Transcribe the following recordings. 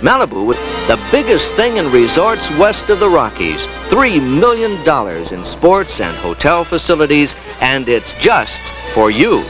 Malibu, the biggest thing in resorts west of the Rockies. $3 million in sports and hotel facilities, and it's just for you.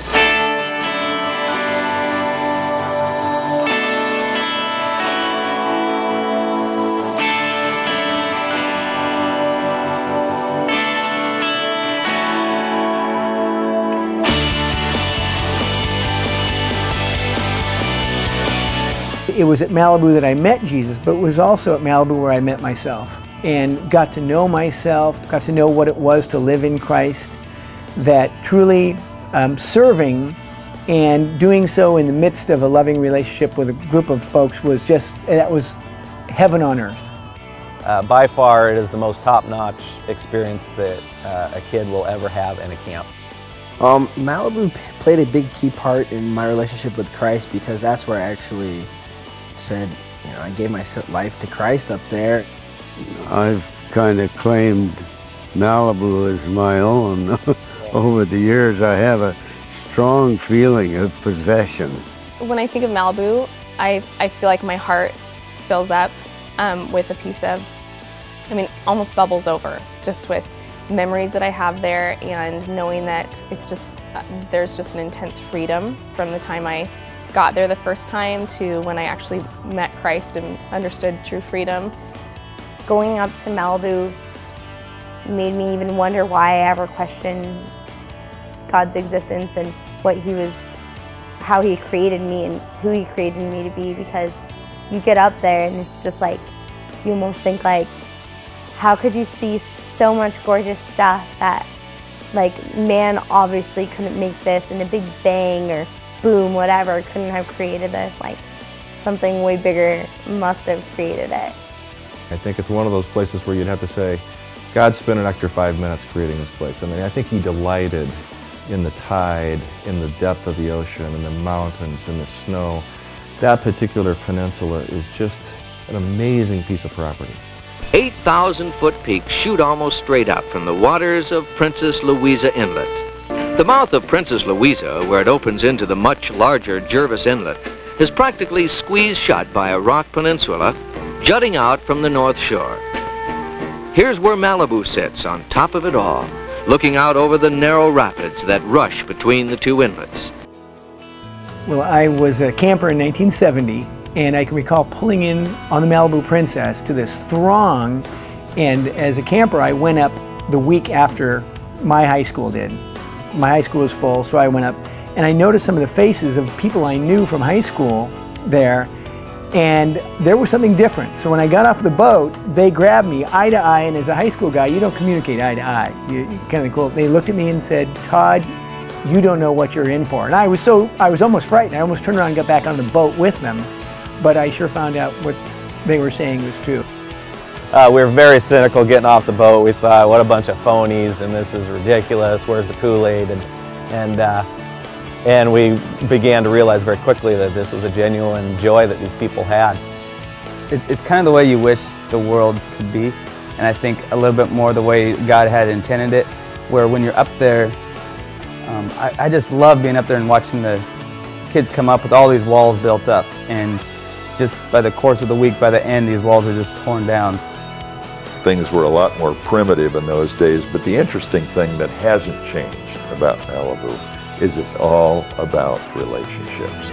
It was at Malibu that I met Jesus, but it was also at Malibu where I met myself and got to know myself, got to know what it was to live in Christ, that truly serving and doing so in the midst of a loving relationship with a group of folks was just, that was heaven on earth. By far, it is the most top-notch experience that a kid will ever have in a camp. Malibu played a big key part in my relationship with Christ, because that's where I actually said, you know, I gave my life to Christ up there. I've kind of claimed Malibu as my own. Over the years, I have a strong feeling of possession. When I think of Malibu, I feel like my heart fills up with a piece of, almost bubbles over, just with memories that I have there, and knowing that it's just, there's just an intense freedom from the time I got there the first time to when I actually met Christ and understood true freedom. Going up to Malibu made me even wonder why I ever questioned God's existence and how He created me and who He created me to be, because you get up there and it's just like, you almost think like, how could you see so much gorgeous stuff that, like, man obviously couldn't make this, and a big bang or boom, whatever, couldn't have created this. Like, something way bigger must have created it. I think it's one of those places where you'd have to say, God spent an extra 5 minutes creating this place. I think He delighted in the tide, in the depth of the ocean, in the mountains, in the snow. That particular peninsula is just an amazing piece of property. 8,000-foot peaks shoot almost straight up from the waters of Princess Louisa Inlet. The mouth of Princess Louisa, where it opens into the much larger Jervis Inlet, is practically squeezed shut by a rock peninsula jutting out from the North Shore. Here's where Malibu sits on top of it all, looking out over the narrow rapids that rush between the two inlets. Well, I was a camper in 1970, and I can recall pulling in on the Malibu Princess to this throng, and as a camper I went up the week after my high school did. My high school was full, so I went up, and I noticed some of the faces of people I knew from high school there, and there was something different. So when I got off the boat, they grabbed me eye to eye, and as a high school guy, you don't communicate eye to eye. You kind of cool. They looked at me and said, "Todd, you don't know what you're in for." And I was almost frightened. I almost turned around and got back on the boat with them, but I sure found out what they were saying was true. We were very cynical getting off the boat. We thought, what a bunch of phonies, and this is ridiculous. Where's the Kool-Aid? And we began to realize very quickly that this was a genuine joy that these people had. It's kind of the way you wish the world could be, and I think a little bit more the way God had intended it, where when you're up there, I just love being up there and watching the kids come up with all these walls built up, and just by the course of the week, by the end, these walls are just torn down. Things were a lot more primitive in those days, but the interesting thing that hasn't changed about Malibu is it's all about relationships.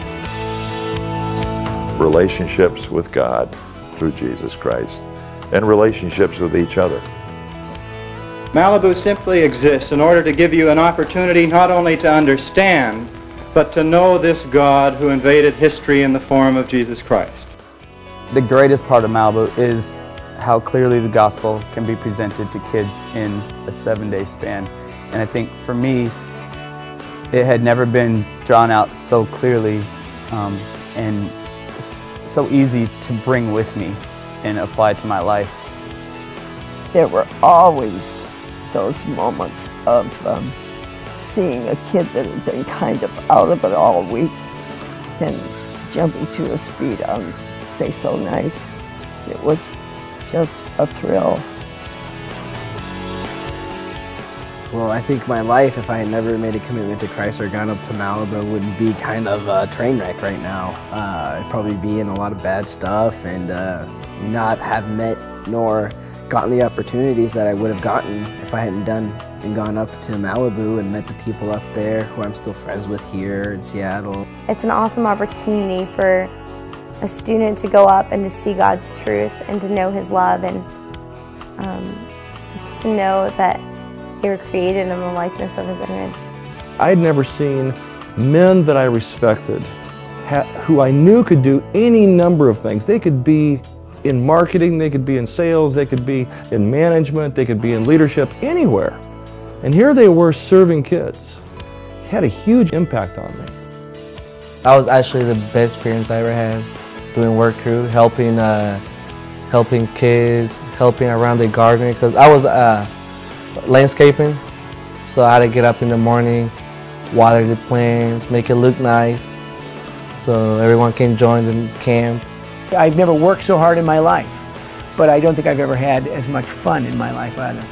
Relationships with God through Jesus Christ, and relationships with each other. Malibu simply exists in order to give you an opportunity not only to understand, but to know this God who invaded history in the form of Jesus Christ. The greatest part of Malibu is how clearly the gospel can be presented to kids in a 7-day span. And I think for me, it had never been drawn out so clearly and so easy to bring with me and apply to my life. There were always those moments of seeing a kid that had been kind of out of it all week and jumping to his feet on say-so night. It was just a thrill. Well, I think my life, if I had never made a commitment to Christ or gone up to Malibu, would be kind of a train wreck right now. I'd probably be in a lot of bad stuff and not have met nor gotten the opportunities that I would have gotten if I hadn't done and gone up to Malibu and met the people up there who I'm still friends with here in Seattle. It's an awesome opportunity for a student to go up and to see God's truth and to know His love and just to know that they were created in the likeness of His image. I had never seen men that I respected, who I knew could do any number of things. They could be in marketing, they could be in sales, they could be in management, they could be in leadership, anywhere. And here they were serving kids. It had a huge impact on me. That was actually the best experience I ever had, doing work crew, helping kids, helping around the gardening, because I was landscaping, so I had to get up in the morning, water the plants, make it look nice, so everyone can join the camp. I've never worked so hard in my life, but I don't think I've ever had as much fun in my life either.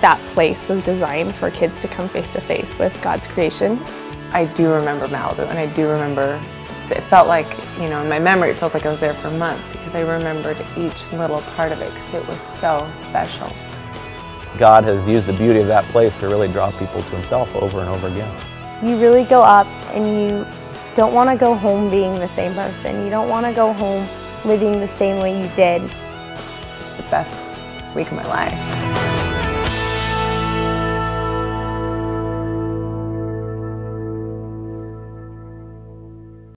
That place was designed for kids to come face to face with God's creation. I do remember Malibu, and I do remember, it felt like, you know, in my memory it feels like I was there for a month because I remembered each little part of it because it was so special. God has used the beauty of that place to really draw people to Himself over and over again. You really go up and you don't want to go home being the same person. You don't want to go home living the same way you did. It's the best week of my life.